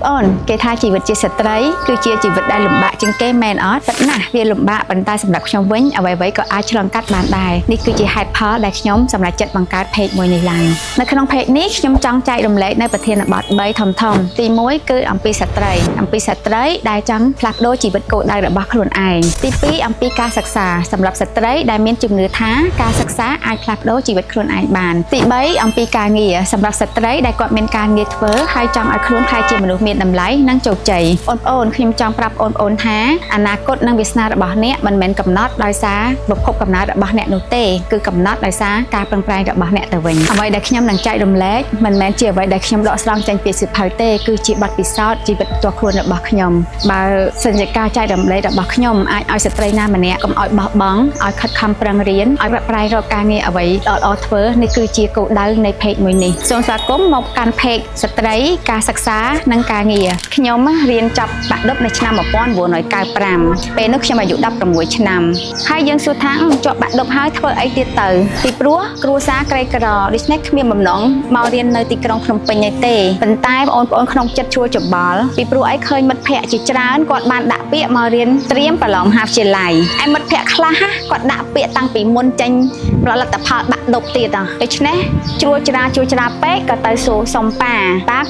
អូនគេថាជីវិតជាស្ត្រីគឺជាជីវិតដែលលំបាកជាងគេមែនអត់ពិតណាស់វាលំបាកប៉ុន្តែសម្រាប់ខ្ញុំវិញអ្វីៗក៏អាចឆ្លងកាត់បានដែរនេះគឺជាហេតុផលដែលខ្ញុំសម្រេចចិត្តបង្កើត page មួយនេះឡើងនៅក្នុង page នេះខ្ញុំចង់ចែករំលែកនៅប្រធានបទ3ធំទី1គឺអំពីស្ត្រីដែលចង់ផ្លាស់ប្ដូរជីវិតគោលដៅរបស់ខ្លួនឯងទី2អំពីការសិក្សាសម្រាប់ស្ត្រីដែលមានជំនឿថាការសិក្សាអាចផ្លាស់ប្ដូរជីវិតខ្លួនឯងបានទី3អំពីការងារសម្រាប់ស្ត្រីដែលគាត់មានការងារធ្វើហើយចង់ឲ្យខ្លួនក្លាយជាមនុស្សមានតម្លៃនិងជោគជ័យបងប្អូនខ្ញុំចង់ប្រាប់បងប្អូនថាអនាគតនិងវាសនារបស់អ្នកមិនមែនកំណត់ដោយសារប្រភពកំណើតរបស់អ្នកនោះទេគឺកំណត់ដោយសារការប្រឹងប្រែងរបស់អ្នកទៅវិញអ្វីដែលខ្ញុំនឹងចែករំលែកមិនមែនជាអ្វីដែលខ្ញុំដកស្រង់ចេញពីសៀវភៅទេគឺជាបទពិសោធន៍ជីវិតផ្ទាល់ខ្លួនរបស់ខ្ញុំបើសិនជាការចែករំលែករបស់ខ្ញុំអាចឲ្យស្ត្រីណាម្នាក់កុំឲ្យបោះបង់ឲ្យខិតខំប្រឹងរៀនឲ្យប្រែរកការងារអ្វីល្អៗធ្វើនេះគឺជាគោលដៅនៃ page មួយនេះសូមស្វាគមន៍មកកាន់ page ស្ត្រីការសិក្សានិងការងារខ្ញុំរៀនចប់បាក់ឌុបនៅឆ្នាំ1995ពេលនោះខ្ញុំអាយុ16ឆ្នាំហើយយើងសួរថាជាប់បាក់ឌុបហើយធ្វើអីទៀតទៅពីព្រោះគ្រួសារក្រីក្រដូច្នេះគ្មានបំណងមករៀននៅទីក្រុងភ្នំពេញទេប៉ុន្តែបងប្អូនក្នុងចិត្តជួលច្បល់ពីព្រោះអីឃើញមិត្តភ័ក្តិជាច្រើនគាត់បានដាក់ពាក្យមករៀនត្រៀមប្រឡងមហាវិទ្យាល័យឯមិត្តភ័ក្តិខ្លះគាត់ដាក់ពាក្យតាំងពីមុនចេញផលិតផលបាក់ឌុបទៀតដូច្នេះជួលច្រាពេកក៏ទៅសួរសុំប៉ា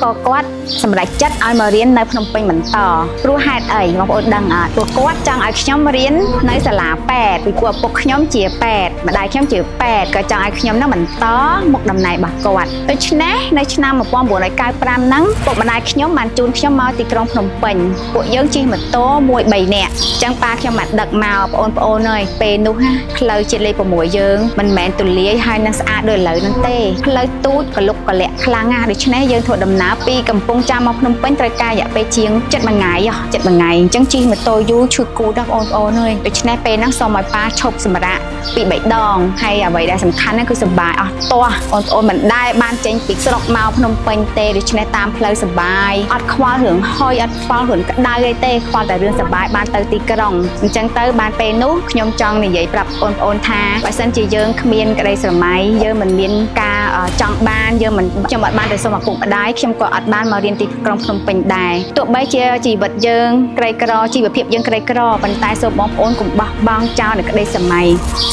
ក៏គាត់សម្រេចចិត្តឲ្យមករៀននៅភ្នំពេញបន្តព្រោះហេតុអីបងប្អូនដឹងអត់ព្រោះគាត់ចង់ឲ្យខ្ញុំរៀននៅសាលាពេទ្យពីព្រោះឪពុកខ្ញុំជាពេទ្យម្ដាយខ្ញុំជាពេទ្យក៏ចង់ឲ្យខ្ញុំនឹងបន្តមុខតំណែងរបស់គាត់ដូច្នេះនៅឆ្នាំ1995ហ្នឹងពុកម្ដាយខ្ញុំបានជូនខ្ញុំមកទីក្រុងភ្នំពេញពួកយើងជិះម៉ូតូមួយ3នាក់អញ្ចឹងប៉ាខ្ញុំបានដឹកមកបងប្អូនអើយពេលនោះផ្លូវជាតិលេខ6យើងមិនមែនទូលាយហើយនឹងស្អាតដូចឥឡូវហ្នឹងទេផ្លូវទូចកលុកកលាក់ខ្លាំងដូច្នេះយើងធ្វើដំណើរពីកំពង់ចាមមកភ្នំពេញត្រូវការរយៈពេលជាង7ថ្ងៃអញ្ចឹងជិះម៉ូតូយូរឈឺគូដល់បងប្អូនអើយដូច្នេះពេលហ្នឹងសូមឲ្យប៉ាឈប់សម្រាកពី3ដងហើយអ្វីដែលសំខាន់គឺសុបាយអស់ទាស់បងប្អូនមិនដែលបានចេញពីស្រុកមកភ្នំពេញទេដូច្នេះតាមផ្លូវសុបាយអត់ខ្វល់រឿងហុយអត់ខ្វល់រឿងក្តៅអីទេខ្វល់តែរឿងសុបាយបានទៅទីក្រុងអញ្ចឹងទៅបានពេលនោះខ្ញុំចង់និយាយប្រាប់បងប្អូនថាបើសិនជាយើងគ្មានក្តីស្រមៃយើងមិនមានការចង់បានយើងមិនខ្ញុំអត់បានទៅសុំឪពុកម្ដាយខ្ញុំក៏អត់បានមករៀនទីក្រុងភ្នំពេញដែរទោះបីជាជីវិតយើងក្រីក្រជីវភាពយើងក្រីក្រប៉ុន្តែសូមបងប្អូនកុំបោះបង់ចោលនៅក្តីសម័យ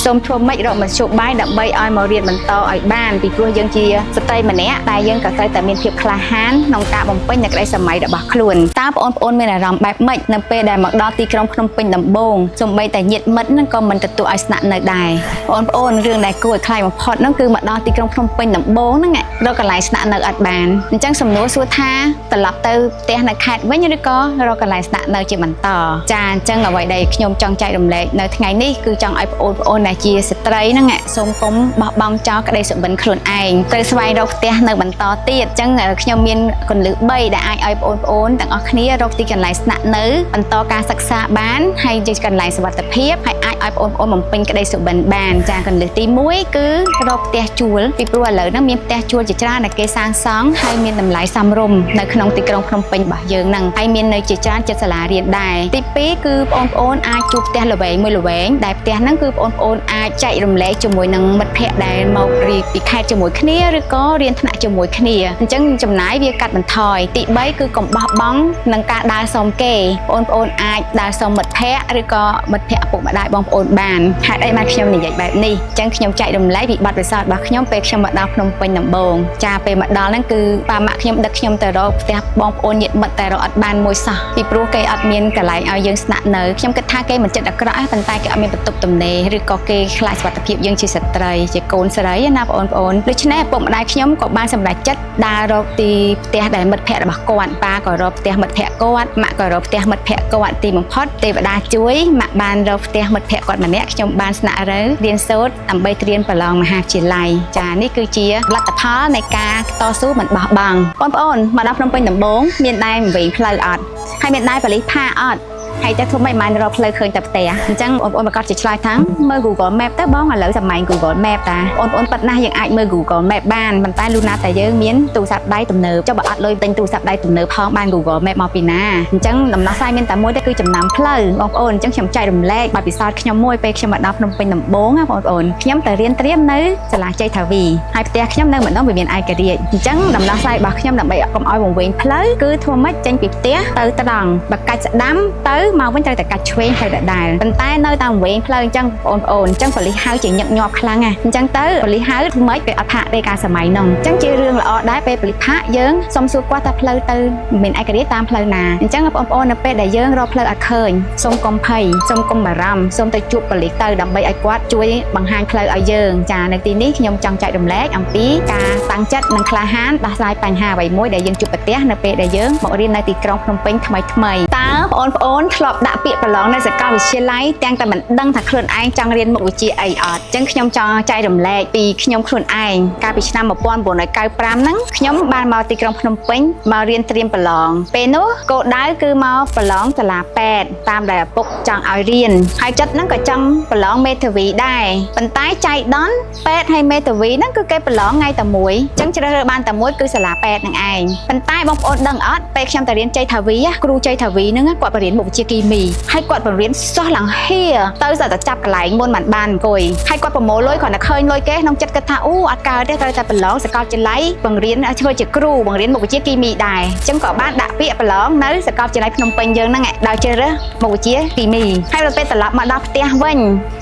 សូមធ្វើម៉េចរកមធ្យោបាយដើម្បីឲ្យមករៀនបន្តឲ្យបានពីព្រោះយើងជាស្ត្រីម្នាក់តែយើងក៏ត្រូវតែមានភាពក្លាហានក្នុងការបំពេញនៅក្តីសម័យរបស់ខ្លួនតើបងប្អូនមានអារម្មណ៍បែបម៉េចនៅពេលដែលមកដល់ទីក្រុងភ្នំពេញដំបូងសូម្បីតែញាតិមិត្តហ្នឹងក៏មិនទទួលឲ្យស្នាក់នៅដែរបងប្អូនរឿងដែលគួរឲ្យខ្លាចបំផុតហ្នឹងគឺមកដល់ទីក្រុងភ្នំពេញដំបូងហ្នឹងរកកន្លែងស្នាក់នៅអត់បានអញ្ចឹងសំណួរសួរថាត្រឡប់ទៅផ្ទះនៅខេត្តវិញឬក៏រកកន្លែងស្នាក់នៅជាបន្តចាអញ្ចឹងអ្វីដែលខ្ញុំចង់ចែករំលែកនៅថ្ងៃនេះគឺចង់ឲ្យបងប្អូនដែលជាស្ត្រីហ្នឹងសូមកុំបោះបង់ចោលក្តីសុបិនខ្លួនឯងត្រូវស្វែងរកផ្ទះនៅបន្តទៀតអញ្ចឹងខ្ញុំមានគន្លឹះ3ដែលអាចឲ្យបងប្អូនទាំងអស់គ្នារកទីកន្លែងស្នាក់នៅបន្តការសិក្សាបានហើយជាកន្លែងសុវត្ថិភាពហើយអាចឲ្យបងប្អូនបំពេញក្តីសុបិនបានចាគន្លឹះទី1គឺរកផ្ទះជួលពីព្រោះឥឡូវហ្នឹងមានផ្ទះជួលជាច្រើនដែលគេសាងសង់ហើយមានតម្លៃសមរម្យនៅក្នុងទីក្រុងភ្នំពេញរបស់យើងហ្នឹងហើយមាននៅជាច្រើនចិត្តសាលារៀនដែរទី2គឺបងប្អូនអាចជួបផ្ទះល្វែងមួយល្វែងដែលផ្ទះហ្នឹងគឺបងប្អូនអាចចែករំលែកជាមួយនឹងមិត្តភ័ក្តិដែលមករៀនពីខេត្តជាមួយគ្នាឬក៏រៀនថ្នាក់ជាមួយគ្នាអញ្ចឹងចំណាយវាកាត់បន្ថយទី3គឺកុំបោះបង់នឹងការដើរសុំគេបងប្អូនអាចដើរសុំមិត្តភ័ក្តិឬក៏មិត្តភ័ក្តិឪពុកម្ដាយបងប្អូនបានហេតុអីបានខ្ញុំនិយាយបែបនេះអញ្ចឹងខ្ញុំចែករំលែកពីបទពិសោធន៍របស់ខ្ញុំពេលខ្ញុំមកដល់ភ្នំពេញដំបូងចាពេលមកដល់ហ្នឹងគឺប៉ាម៉ាក់ខ្ញុំដឹកខ្ញុំទៅរកផ្ទះបងប្អូនញាតិមិត្តតែរកអត់បានមួយសោះពីព្រោះគេអត់មានកន្លែងឲ្យយើងស្នាក់នៅខ្ញុំគិតថាគេមិនចិត្តអាក្រក់ប៉ុន្តែគេអត់មានបន្ទប់ទំនេរឬក៏គេខ្លាចសុវត្ថិភាពយើងជាស្ត្រីជាកូនស្រីណាបងប្អូនដូច្នេះឪពុកម្ដាយខ្ញុំក៏បានសម្រេចចិត្តដើររកទីផ្ទះដែលមិត្តភ័ក្តិរបស់គាត់ប៉ាក៏រកផ្ទះមិត្តភ័ក្តិគាត់ម៉ាក់ក៏រកផ្ទះមិត្តភ័ក្តិគាត់ទីបំផុតទេវតាជួយម៉ាក់បានរកផ្ទះមិត្តភ័ក្តិគាត់ម្នាក់ខ្ញុំបានស្នាក់រើរៀនសូត្រដើម្បីត្រៀមប្រឡងមហាវិទ្យាល័យចានេះគឺជាលទ្ធផលនៃការតស៊ូមិនបោះបង់បងប្អូនមកដល់ភ្នំពេញដំបូងមានដែរវិញផ្លូវអត់ហើយមានដែរប៉ូលីសផាអត់ ហើយតែធ្វើមិនបានរកផ្លូវឃើញតែផ្ទះអញ្ចឹងបងប្អូនប្រកាសជាឆ្លើយថាមើល Google Map ទៅបងឥឡូវសម័យ Google Map តាបងប្អូនប៉ិតណាស់យើងអាចមើល Google Map បានប៉ុន្តែលុះណាតែយើងមានទូរស័ព្ទដៃទំនើបចុះបើអត់លុយទិញទូរស័ព្ទដៃទំនើបផងបាន Google Map មកពីណាអញ្ចឹងដំណោះស្រាយមានតែមួយទេគឺចំណាំផ្លូវបងប្អូនអញ្ចឹងខ្ញុំចែករំលែកបទពិសោធន៍ខ្ញុំមួយពេលខ្ញុំមកដល់ភ្នំពេញដំបូងណាបងប្អូនខ្ញុំទៅរៀនត្រៀមនៅសាលាជ័យថាវីហើយផ្ទះខ្ញុំនៅម្ដងវាមានឯករាជ្យអញ្ចឹងដំណោះស្រាយរបស់ខ្ញុំដើម្បីកុំឲ្យវង្វេងផ្លូវគឺធ្វើម៉េចចេញពីផ្ទះទៅត្រង់បើកាច់ស្ដាំទៅមកវិញត្រូវតែកាច់ឆ្វេងទៅដដែលប៉ុន្តែនៅតាមវង្វេងផ្លូវអញ្ចឹងបងប្អូនអញ្ចឹងប៉ូលីសហៅជាញឹកញាប់ខ្លាំងណាស់អញ្ចឹងទៅប៉ូលីសហៅធ្វើម៉េចគេអត់ថាទេការសម័យនោះអញ្ចឹងជារឿងល្អដែរពេលប៉ូលីសផាកយើងសុំសួរគាត់ថាផ្លូវទៅមានឯករាជ្យតាមផ្លូវណាអញ្ចឹងបងប្អូននៅពេលដែលយើងរកផ្លូវអត់ឃើញសូមកុំភ័យសូមកុំបារម្ភសូមទៅជួបប៉ូលីសទៅដើម្បីឲ្យគាត់ជួយបង្ហាញផ្លូវឲ្យយើងចានៅទីនេះខ្ញុំចង់ចែករំលែកអំពីការតាំងចិត្តនិងក្លាហានដោះស្រាយបញ្ហាអ្វីមួយដែលយើងជួបប្រទះនៅពេលដែលយើងមករៀននៅទីក្រុងភ្នំពេញថ្មីតើបងប្អូនធ្លាប់ដាក់ពាក្យប្រឡងនៅសាកលវិទ្យាល័យទាំងតែមិនដឹងថាខ្លួនឯងចង់រៀនមុខវិជ្ជាអីអត់អញ្ចឹងខ្ញុំចង់ចែករំលែកពីខ្ញុំខ្លួនឯងកាលពីឆ្នាំ1995ហ្នឹងខ្ញុំបានមកទីក្រុងភ្នំពេញមករៀនត្រៀមប្រឡងពេលនោះគោលដៅគឺមកប្រឡងសាលាពេទ្យតាមដែលឪពុកចង់ឲ្យរៀនហើយចិត្តហ្នឹងក៏ចង់ប្រឡងមេធាវីដែរប៉ុន្តែចៃដន្យពេទ្យហើយមេធាវីហ្នឹងគឺគេប្រឡងថ្ងៃតែមួយអញ្ចឹងជ្រើសរើសបានតែមួយគឺសាលាពេទ្យហ្នឹងឯងប៉ុន្តែបងប្អូនដឹងអត់ពេលខ្ញុំទៅរៀនជ័យថាវីគ្រូជ័យថាវីហ្នឹងគាត់បរៀនមុខវិជ្ជាគីមីហើយគាត់បរៀនសោះឡើងហៀទៅស្អាតតែចាប់កន្លែងមុនមិនបានអង្គុយហើយគាត់ប្រមូលលុយគ្រាន់តែឃើញលុយគេក្នុងចិត្តគាត់ថាអូអត់កើតទេត្រូវតែប្រឡងសាកលវិទ្យាល័យបង្រៀនធ្វើជាគ្រូបង្រៀនមុខវិជ្ជាគីមីដែរអញ្ចឹងក៏បានដាក់ពាក្យប្រឡងនៅសាកលវិទ្យាល័យភ្នំពេញយើងហ្នឹងដោយជ្រើសរើសមុខវិជ្ជាគីមីហើយដល់ពេលត្រឡប់មកដល់ផ្ទះវិ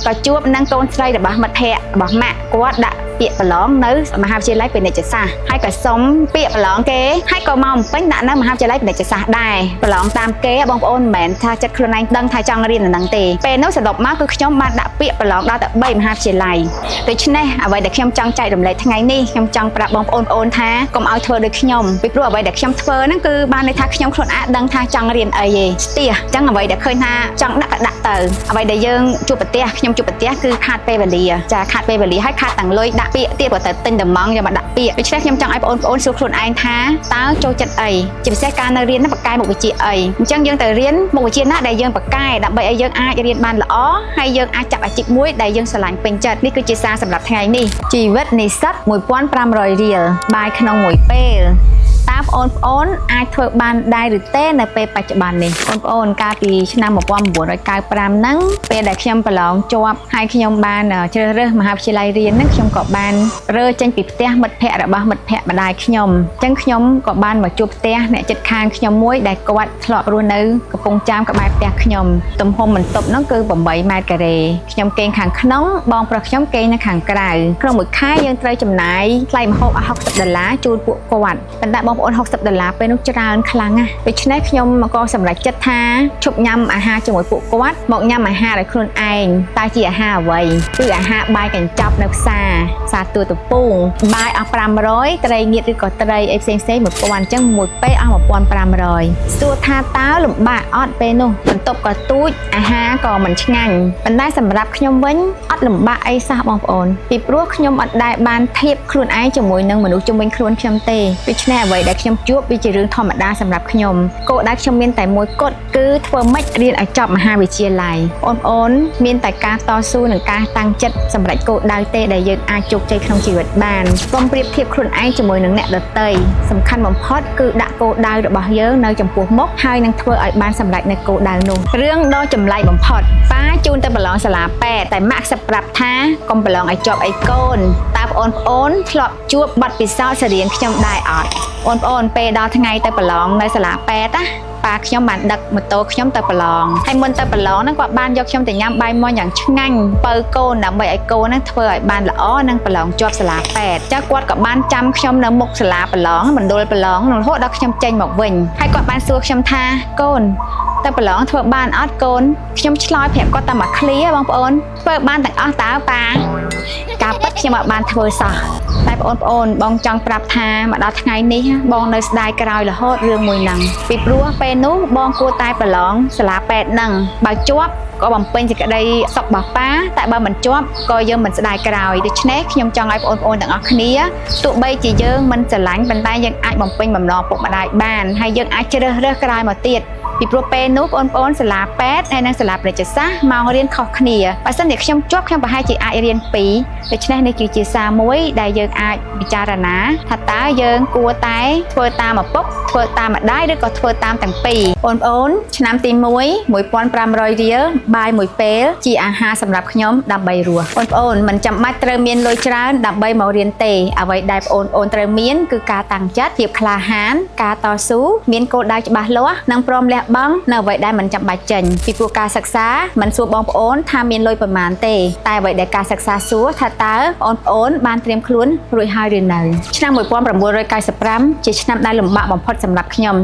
ញក៏ជួបនឹងកូនស្រីរបស់មិត្តភ័ក្តិរបស់ម៉ាក់គាត់ដាក់ពាក្យប្រឡងនៅមហាវិទ្យាល័យពាណិជ្ជសាស្ត្រហើយក៏សុំពាក្យប្រឡងគេហើយក៏មកពេញដាក់នៅមហាវិទ្យាល័យពាណិជ្ជសាស្ត្រដែរប្រឡងតាមគេបងប្អូនមិនមែនថាចិត្តខ្លួនឯងដឹងថាចង់រៀននៅហ្នឹងទេពេលនោះសរុបមកគឺខ្ញុំបានដាក់ពាក្យប្រឡងដល់តែ3មហាវិទ្យាល័យដូច្នេះអ្វីដែលខ្ញុំចង់ចែករំលែកថ្ងៃនេះខ្ញុំចង់ប្រាប់បងប្អូនថាកុំឲ្យធ្វើដូចខ្ញុំពីព្រោះអ្វីដែលខ្ញុំធ្វើហ្នឹងគឺបានន័យថាខ្ញុំខ្លួនឯងដឹងថាចង់រៀនអីទេស្ទះអញ្ចឹងអ្វីដែលឃើញថាចង់ដាក់ក៏ដាក់ទៅអ្វីដែលយើងជួបប្រទះខ្ញុំជួបប្រទះគឺខាតពេលវេលាចាខាតពេលវេលាហើយខាតទាំងលុយដាក់ពាក្យទៀតក៏ទៅទិញតំងយកមកដាក់ពាក្យដូច្នេះខ្ញុំចង់ឲ្យបងប្អូនសួរខ្លួនឯងថាតើចូលចិត្តអីជាពិសេសការនៅរៀនបកកែមុខវិជ្ជាអីអញ្ចឹងយើងទៅរៀនមុខវិជ្ជាណាដែលយើងបកកែដើម្បីឲ្យយើងអាចរៀនបានល្អហើយយើងអាចចាប់អាជីពមួយដែលយើងស្រឡាញ់ពេញចិត្តនេះគឺជាសារសម្រាប់ថ្ងៃនេះជីវិតនិស្សិត1500រៀលបាយក្នុងមួយពេលតើបងប្អូនអាចធ្វើបានដែរឬទេនៅពេលបច្ចុប្បន្ននេះបងប្អូនកាលពីឆ្នាំ1995ហ្នឹងពេលដែលខ្ញុំប្រឡងជាប់ហើយខ្ញុំបានជ្រើសរើសមហាវិទ្យាល័យរៀនហ្នឹងខ្ញុំក៏បានរើចេញពីផ្ទះមិត្តភ័ក្តិរបស់មិត្តភ័ក្តិម្ដាយខ្ញុំអញ្ចឹងខ្ញុំក៏បានមកជួបផ្ទះអ្នកជិតខាងខ្ញុំមួយដែលគាត់ធ្លាប់រស់នៅកំពង់ចាមក្បែរផ្ទះខ្ញុំទំហំបន្ទប់ហ្នឹងគឺ8ម៉ែត្រការ៉េខ្ញុំគេងខាងក្នុងបងប្រុសខ្ញុំគេងនៅខាងក្រៅក្នុងមួយខែយើងត្រូវចំណាយថ្លៃម្ហូប$60ជូនពួកគាត់ប៉ុន្តែបងប្អូន$60ពេលនោះច្រើនខ្លាំងណាស់ដូច្នេះខ្ញុំក៏សម្រេចចិត្តថាឈប់ញ៉ាំអាហារជាមួយពួកគាត់មកញ៉ាំអាហារដោយខ្លួនឯងតើជាអាហារអ្វីគឺអាហារបាយកញ្ចប់នៅផ្សារទួតពូងបាយអស់500ត្រីងៀតឬក៏ត្រីអីផ្សេង1000អញ្ចឹងមួយពេលអស់1500សួរថាតើលំបាកអត់ពេលនោះបន្ទប់ក៏ទូចអាហារក៏មិនឆ្ងាញ់ប៉ុន្តែសម្រាប់ខ្ញុំវិញអត់លំបាកអីសោះបងប្អូនពីព្រោះខ្ញុំអត់ដែលបានធៀបខ្លួនឯងជាមួយនឹងមនុស្សជុំវិញខ្លួនខ្ញុំទេដូច្នេះអ្វីដែលខ្ញុំជួបវាជារឿងធម្មតាសម្រាប់ខ្ញុំគោលដៅខ្ញុំមានតែមួយគត់គឺធ្វើម៉េចរៀនឲ្យចប់មហាវិទ្យាល័យបងប្អូនមានតែការតស៊ូនិងការតាំងចិត្តសម្រេចគោលដៅទេដែលយើងអាចជោគជ័យក្នុងជីវិតបានកុំប្រៀបធៀបខ្លួនឯងជាមួយនឹងអ្នកដទៃសំខាន់បំផុតគឺដាក់គោលដៅរបស់យើងនៅចំពោះមុខហើយនឹងធ្វើឲ្យបានសម្រេចនៅគោលដៅនោះរឿងដ៏ចម្លែកបំផុតប៉ាជូនទៅប្រឡងសាលាពេទ្យតែម៉ាក់សឹកប្រាប់ថាកុំប្រឡងឲ្យជាប់អីកូនតើបងប្អូនធ្លាប់ជួបបទពិសោធន៍ស្រដៀងខ្ញុំដែរអត់បងប្អូនពេលដល់ថ្ងៃទៅប្រឡងនៅសាលាពេទ្យណាប៉ាខ្ញុំបានដឹកម៉ូតូខ្ញុំទៅប្រឡងហើយមុនទៅប្រឡងហ្នឹងគាត់បានយកខ្ញុំទៅញ៉ាំបាយមាន់យ៉ាងឆ្ងាញ់បើកូនដើម្បីឲ្យកូនហ្នឹងធ្វើឲ្យបានល្អនិងប្រឡងជាប់សាលាពេទ្យចាគាត់ក៏បានចាំខ្ញុំនៅមុខសាលាប្រឡងមណ្ឌលប្រឡងរហូតដល់ខ្ញុំចេញមកវិញហើយគាត់បានសួរខ្ញុំថាកូនទៅប្រឡងធ្វើបានអត់កូនខ្ញុំឆ្លើយប្រាប់គាត់តែមួយឃ្លាបងប្អូនធ្វើបានទាំងអស់តើប៉ាការពិតខ្ញុំអត់បានធ្វើសោះតែបងប្អូនបងចង់ប្រាប់ថាមកដល់ថ្ងៃនេះបងនៅស្ដាយក្រោយរហូតរឿងមួយហ្នឹងពីព្រោះពេលនោះបងគួរតែប្រឡងសាលាពេទ្យហ្នឹងបើជាប់ក៏បំពេញសេចក្តីសុខរបស់ប៉ាតែបើមិនជាប់ក៏យើងមិនស្ដាយក្រោយដូច្នេះខ្ញុំចង់ឲ្យបងប្អូនទាំងអស់គ្នាទោះបីជាយើងមិនស្រឡាញ់ប៉ុន្តែយើងអាចបំពេញបំណងពុកម្ដាយបានហើយយើងអាចជ្រើសរើសក្រោយមកទៀត ពីព្រោះពេលនោះបងប្អូនសាលាពេទ្យហើយនិងសាលាពេទ្យសាស្ត្រមករៀនខុសគ្នាបើសិនជាខ្ញុំជាប់ខ្ញុំប្រហែលជាអាចរៀន2ដូច្នេះនេះគឺជាសារមួយដែលយើងអាចពិចារណាថាតើយើងគួរតែធ្វើតាមឪពុកធ្វើតាមម្ដាយឬក៏ធ្វើតាមទាំងពីរបងប្អូនឆ្នាំទី1 1500រៀលបាយមួយពេលជាអាហារសម្រាប់ខ្ញុំដើម្បីរស់បងប្អូនមិនចាំបាច់ត្រូវមានលុយច្រើនដើម្បីមករៀនទេអ្វីដែលបងប្អូនត្រូវមានគឺការតាំងចិត្តភាពក្លាហានការតស៊ូមានគោលដៅច្បាស់លាស់និងព្រមលះបង់នៅអ្វីដែលមិនចាំបាច់ចេញពីព្រោះការសិក្សាមិនសួរបងប្អូនថាមានលុយប្រមាណទេតែអ្វីដែលការសិក្សាសួរថាតើបងប្អូនបានត្រៀមខ្លួនរួចហើយឬនៅឆ្នាំ1995ជាឆ្នាំដែលលំបាកបំផុតសម្រាប់ខ្ញុំ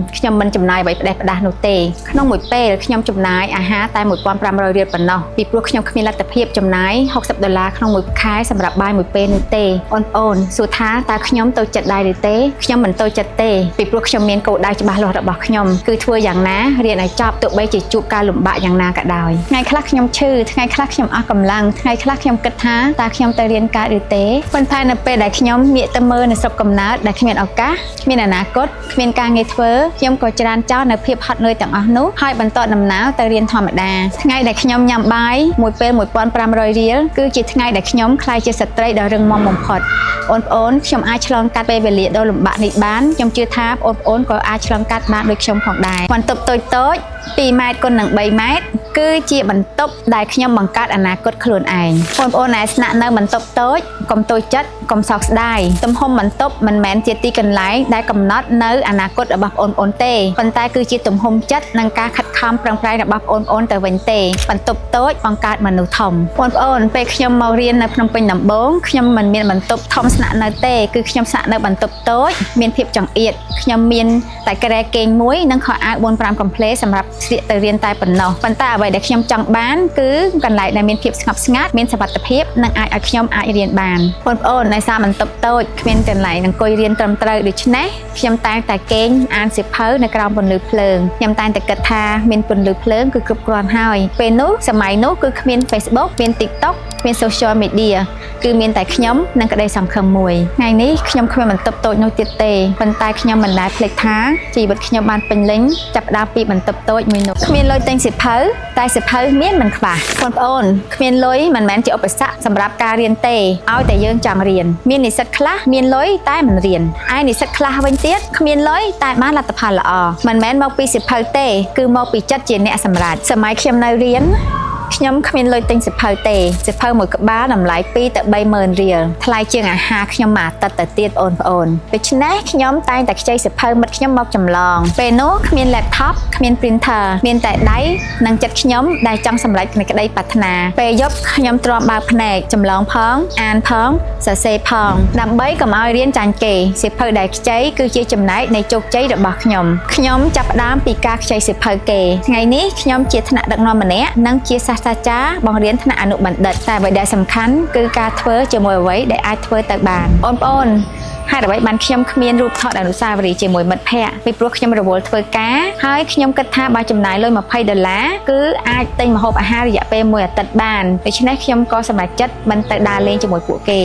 មិនចំណាយអ្វីផ្ដេសផ្ដាស់នោះទេក្នុងមួយពេលខ្ញុំចំណាយអាហារតែ1500រៀលប៉ុណ្ណោះពីព្រោះខ្ញុំគ្មានលទ្ធភាពចំណាយ$60ក្នុងមួយខែសម្រាប់បាយមួយពេលនោះទេបងប្អូនសួរថាតើខ្ញុំទៅចិត្តដែរឬទេខ្ញុំមិនទៅចិត្តទេពីព្រោះខ្ញុំមានគោលដៅច្បាស់លាស់របស់ខ្ញុំគឺធ្វើយ៉ាងណារៀនឲ្យចប់ទោះបីជាជួបការលំបាកយ៉ាងណាក៏ដោយថ្ងៃខ្លះខ្ញុំឈឺថ្ងៃខ្លះខ្ញុំអស់កម្លាំងថ្ងៃខ្លះខ្ញុំគិតថាតើខ្ញុំទៅរៀនកើតឬទេប៉ុន្តែនៅពេលដែលខ្ញុំងាកទៅមើលនៅស្រុកកំណើតដែលគ្មានឱកាសគ្មានអនាគតគ្មានការងារធ្វើខ្ញុំក៏ច្រានចោលនៅភាពហត់នឿយទាំងអស់នោះហើយបន្តដំណើរទៅរៀនធម្មតាថ្ងៃដែលខ្ញុំញ៉ាំបាយមួយពេល1500រៀលគឺជាថ្ងៃដែលខ្ញុំក្លាយជាស្ត្រីដ៏រឹងមាំបំផុតបងប្អូនខ្ញុំអាចឆ្លងកាត់ពេលវេលាដ៏លំបាកនេះបានខ្ញុំជឿថាបងប្អូនក៏អាចឆ្លងកាត់បានដូចខ្ញុំផងដែរបន្ទប់តូចៗ2ម៉ែត្រគុណនឹង3ម៉ែត្រគឺជាបន្ទប់ដែលខ្ញុំបង្កើតអនាគតខ្លួនឯងបងប្អូនដែលស្នាក់នៅបន្ទប់តូចកុំតូចចិត្តកុំសោកស្ដាយទំហំបន្ទប់មិនមែនជាទីកន្លែងដែលកំណត់នៅអនាគតរបស់បងប្អូនទេប៉ុន្តែគឺជាទំហំចិត្តនិងការខិតខំប្រឹងប្រែងរបស់បងប្អូនទៅវិញទេបន្ទប់តូចបង្កើតមនុស្សធំបងប្អូនពេលខ្ញុំមករៀននៅភ្នំពេញដំបូងខ្ញុំមិនមានបន្ទប់ធំស្នាក់នៅទេគឺខ្ញុំស្នាក់នៅបន្ទប់តូចមានភាពចង្អៀតខ្ញុំមានតែគ្រែគេងមួយនិងខោអាវ 4-5 កំភ្លេសម្រាប់ស្លៀកទៅរៀនតែប៉ុណ្ណោះប៉ុន្តែអ្វីដែលខ្ញុំចង់បានគឺកន្លែងដែលមានភាពស្ងប់ស្ងាត់មានសុវត្ថិភាពនិងអាចឲ្យខ្ញុំអាចរៀនបានបងប្អូននៅសារបន្ទប់តូចគ្មានកន្លែងអង្គុយរៀនត្រឹមត្រូវដូច្នេះខ្ញុំតែងតែគេងអានសៀវភៅនៅក្រោមពន្លឺភ្លើងខ្ញុំតែងតែគិតថាមានពន្លឺភ្លើងគឺគ្រប់គ្រាន់ហើយពេលនោះសម័យនោះគឺគ្មាន Facebook មាន TikTok មាន social media គឺមានតែខ្ញុំនិងក្តីសង្ឃឹមមួយថ្ងៃនេះខ្ញុំគ្មានបន្ទប់តូចនោះទៀតទេប៉ុន្តែខ្ញុំមិនដែលភ្លេចថាជីវិតខ្ញុំបានពេញលេញចាប់ផ្ដើមពីបន្ទប់តូចមួយនោះគ្មានលុយទិញសៀវភៅតែសៀវភៅមានមិនខ្វះបងប្អូនគ្មានលុយមិនមែនជាឧបសគ្គសម្រាប់ការរៀនទេឲ្យតែយើងចង់រៀនមាននិស្សិតខ្លះមានលុយតែមិនរៀនឯនិស្សិតខ្លះវិញទៀតគ្មានលុយតែបានលទ្ធផលល្អមិនមែនមកពីសៀវភៅទេគឺមកពីចិត្តជាអ្នកសម្រេចសម័យខ្ញុំនៅរៀនខ្ញុំគ្មានលុយទិញសៀវភៅទេសៀវភៅមួយក្បាលតម្លៃ2 ទៅ 30000រៀលថ្លៃជាងអាហារខ្ញុំមួយអាទិត្យទៅទៀតបងប្អូនដូច្នេះខ្ញុំតែងតែខ្ចីសៀវភៅមិត្តខ្ញុំមកចម្លងពេលនោះគ្មាន laptop គ្មាន printer មានតែដៃនិងចិត្តខ្ញុំដែលចង់សម្រេចនៃក្តីប្រាថ្នាពេលយប់ខ្ញុំទ្រាំបើកភ្នែកចម្លងផងអានផងសរសេរផងដើម្បីកុំឲ្យរៀនចាញ់គេសៀវភៅដែលខ្ចីគឺជាចំណែកនៃជោគជ័យរបស់ខ្ញុំចាប់ផ្ដើមពីការខ្ចីសៀវភៅគេថ្ងៃនេះខ្ញុំជាថ្នាក់ដឹកនាំម្នាក់និងជាសាស្ត្រាចារ្យបង្រៀនថ្នាក់អនុបណ្ឌិតតែអ្វីដែលសំខាន់គឺការធ្វើជាមួយអ្វីដែលអាចធ្វើទៅបានបងប្អូនហេតុអ្វីបានខ្ញុំគ្មានរូបថតអនុស្សាវរីយ៍ជាមួយមិត្តភ័ក្តិពីព្រោះខ្ញុំរវល់ធ្វើការហើយខ្ញុំគិតថាបើចំណាយលុយ$20គឺអាចទិញម្ហូបអាហាររយៈពេល1អាទិត្យបានដូច្នេះខ្ញុំក៏សម្រេចចិត្តមិនទៅដើរលេងជាមួយពួកគេ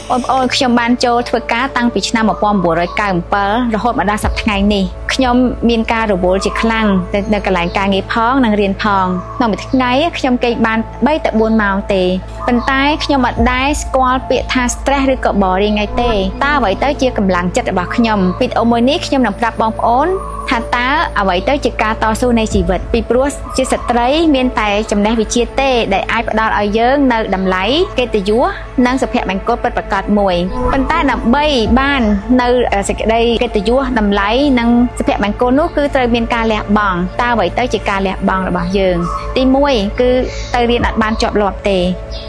បងប្អូនខ្ញុំបានចូលធ្វើការតាំងពីឆ្នាំ1997រហូតមកដល់សប្តាហ៍ថ្ងៃនេះខ្ញុំមានការរវល់ជាខ្លាំងនៅកន្លែងការងារផងនិងរៀនផងក្នុងមួយថ្ងៃខ្ញុំគេងបាន3 ទៅ 4 ម៉ោងទេប៉ុន្តែខ្ញុំអត់ដែលស្គាល់ពាក្យថា stress ឬក៏ boring អីទេតើអ្វីទៅជាកម្លាំងចិត្តរបស់ខ្ញុំវីដេអូមួយនេះខ្ញុំនឹងប្រាប់បងប្អូនថាតើអ្វីទៅជាការតស៊ូនៃជីវិតពីព្រោះជាស្ត្រីមានតែចំណេះវិជ្ជាទេដែលអាចផ្ដល់ឲ្យយើងនៅតម្លៃកិត្តិយសនិងសុភមង្គលពិតប្រាកដមួយប៉ុន្តែដើម្បីបាននៅសេចក្តីកិត្តិយសតម្លៃនិងសុភមង្គលនោះគឺត្រូវមានការលះបង់តើអ្វីទៅជាការលះបង់របស់យើងទី1គឺទៅរៀនអត់បានជាប់លាប់ទេ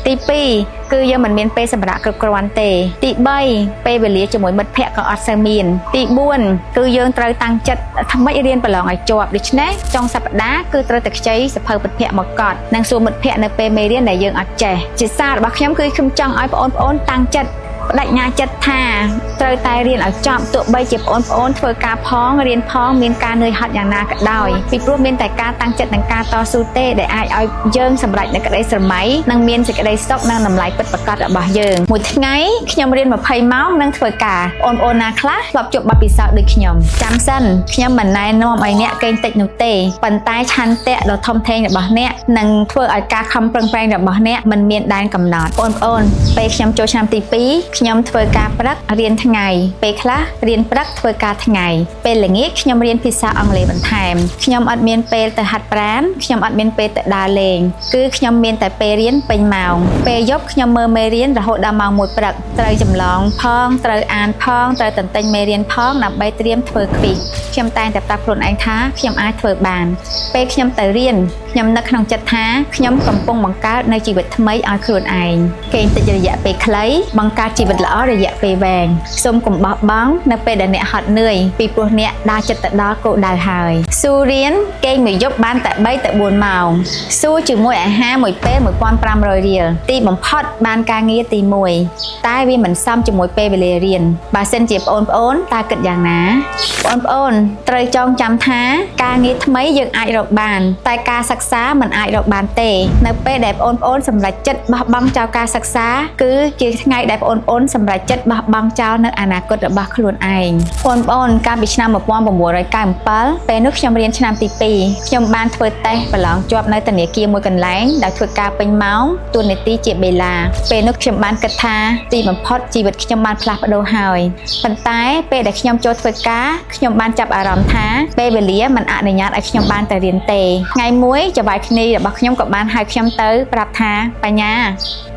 ទី2គឺយើងមិនមានពេលសម្រាប់គ្រប់គ្រាន់ទេទី3ពេលវេលាជាមួយមិត្តភ័ក្តិក៏អត់សូវមានទី4គឺយើងត្រូវតាំងចិត្តថ្មិចរៀនប្រឡងឲ្យជាប់ដូច្នេះចុងសប្តាហ៍គឺត្រូវតែខ្ចីសភៅមិត្តភ័ក្តិមកកត់និងសួរមិត្តភ័ក្តិនៅពេលមេរៀនដែលយើងអត់ចេះជាសាររបស់ខ្ញុំគឺខ្ញុំចង់ឲ្យបងប្អូនតាំងចិត្តបដិញ្ញាចិត្តថា ត្រូវតែរៀនឲ្យចប់ទោះបីជាបងប្អូនធ្វើការផងរៀនផងមានការនឿយហត់យ៉ាងណាក៏ដោយពីព្រោះមានតែការតាំងចិត្តនិងការតស៊ូទេដែលអាចឲ្យយើងសម្រេចនូវក្តីស្រមៃនិងមានសេចក្តីសុខនិងតម្លៃពិតប្រាកដរបស់យើងមួយថ្ងៃខ្ញុំរៀន20ម៉ោងនិងធ្វើការបងប្អូនណាខ្លះធ្លាប់ជួបបទពិសោធន៍ដូចខ្ញុំចាំសិនខ្ញុំមិនណែនាំឲ្យអ្នកកេងតិចនោះទេប៉ុន្តែឆន្ទៈដ៏ធំធេងរបស់អ្នកនឹងធ្វើឲ្យការខំប្រឹងប្រែងរបស់អ្នកមិនមានដែនកំណត់បងប្អូនពេលខ្ញុំចូលឆ្នាំទី2ខ្ញុំធ្វើការព្រឹករៀនថ្ងៃពេលខ្លះរៀនព្រឹកធ្វើការថ្ងៃពេលល្ងាចខ្ញុំរៀនភាសាអង់គ្លេសបន្ថែមខ្ញុំអត់មានពេលទៅហាត់ប្រាណខ្ញុំអត់មានពេលទៅដើរលេងគឺខ្ញុំមានតែពេលរៀនពេញម៉ោងពេលយប់ខ្ញុំមើលមេរៀនរហូតដល់ម៉ោង1ព្រឹកត្រូវចម្លងផងត្រូវអានផងត្រូវតន្ទិញមេរៀនផងដើម្បីត្រៀមធ្វើគ្វីសខ្ញុំតែងតែប្រាប់ខ្លួនឯងថាខ្ញុំអាចធ្វើបានពេលខ្ញុំទៅរៀនខ្ញុំនឹកក្នុងចិត្តថាខ្ញុំកំពុងបង្កើតនៅជីវិតថ្មីឲ្យខ្លួនឯងគេតិចរយៈពេលខ្លីបង្កើតជីវិតល្អរយៈពេលវែងសូមកុំបោះបង់នៅពេលដែលអ្នកហត់នឿយពីព្រោះអ្នកដើរចិត្តទៅដល់គោលដៅហើយស៊ូរៀនគេងមួយយប់បានតែ3ទៅ4ម៉ោងស៊ូជាមួយអាហារមួយពេល1500រៀលទីបំផុតបានការងារទី1តែវាមិនសមជាមួយពេលវេលារៀនបើសិនជាបងប្អូនតើគិតយ៉ាងណាបងប្អូនត្រូវចងចាំថាការងារថ្មីយើងអាចរកបានតែការសិក្សាមិនអាចរកបានទេនៅពេលដែលបងប្អូនសម្រេចចិត្តបោះបង់ចោលការសិក្សាគឺជាថ្ងៃដែលបងប្អូនសម្រេចចិត្តបោះបង់ចោលនៅអនាគតរបស់ខ្លួនឯងបងប្អូនកាលពីឆ្នាំ1997ពេលនោះខ្ញុំរៀនឆ្នាំទី2ខ្ញុំបានធ្វើតេស្តប្រឡងជាប់នៅធនាគារមួយកន្លែងដែលធ្វើការពេញម៉ោងតួនាទីជាបេឡាពេលនោះខ្ញុំបានគិតថាទីបំផុតជីវិតខ្ញុំបានផ្លាស់ប្ដូរហើយប៉ុន្តែពេលដែលខ្ញុំចូលធ្វើការខ្ញុំបានចាប់អារម្មណ៍ថាពេលវេលាមិនអនុញ្ញាតឲ្យខ្ញុំបានទៅរៀនទេថ្ងៃមួយចៅហ្វាយគ្នារបស់ខ្ញុំក៏បានហៅខ្ញុំទៅប្រាប់ថាបញ្ញា